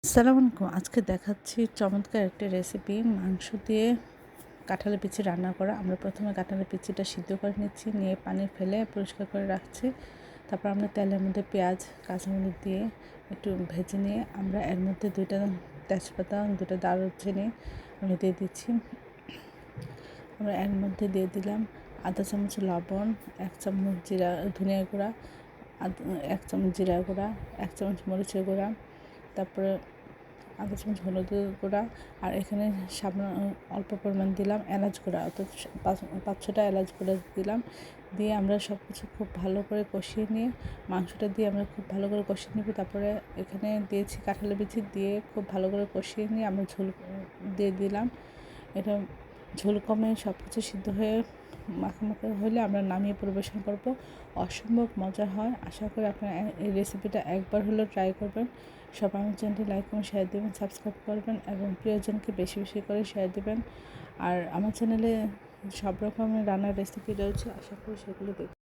আসসালামু আলাইকুম। আজকে দেখাচ্ছি চমৎকার একটা রেসিপি, মাংস দিয়ে কাঁঠালের বিচি রান্না করা। আমরা প্রথমে কাঁঠালের বিচিটা সিদ্ধ করে নিচ্ছি, নিয়ে পানি ফেলে পরিষ্কার করে রাখছি। তারপর আমরা তেলের মধ্যে পেঁয়াজ, কাঁচামরিচ দিয়ে একটু ভেজে নিয়ে আমরা এর মধ্যে 2টা তেজপাতা, 2টা দারুচিনি আমি দিয়ে দিচ্ছি। আমরা এর মধ্যে দিয়ে দিলাম আধা চামচ লবণ, 1 চামচ ধনিয়া গুঁড়া, 1 চামচ জিরা গুঁড়া, 1 চামচ মরিচের গুঁড়া, তারপরে আধা চামচ হলুদের গুঁড়া, আর এখানে অল্প পরিমাণ দিলাম এলাচ গুঁড়া, অর্থাৎ 5-6টা এলাচ গুঁড়া দিলাম। দিয়ে আমরা সব কিছু খুব ভালো করে কষিয়ে নিয়ে মাংসটা দিয়ে আমরা খুব ভালো করে কষিয়ে নিব। তারপরে এখানে দিয়েছি কাঁঠালের বিচি, দিয়ে খুব ভালো করে কষিয়ে নিয়ে আমরা ঝোল দিয়ে দিলাম। এটা ঝোল কমে সব কিছু সিদ্ধ হয়ে মাখা হলে আমরা নামিয়ে পরিবেশন করব। অসম্ভব মজা হয়। আশা করি আপনারা এই রেসিপিটা একবার হলেও ট্রাই করবেন। সবাই আমার চ্যানেলটি লাইক এবং শেয়ার দেবেন, সাবস্ক্রাইব করবেন এবং প্রিয়জনকে বেশি বেশি করে শেয়ার দেবেন। আর আমার চ্যানেলে সব রকমের রান্নার রেসিপি রয়েছে, আশা করি সেগুলো দেখবেন।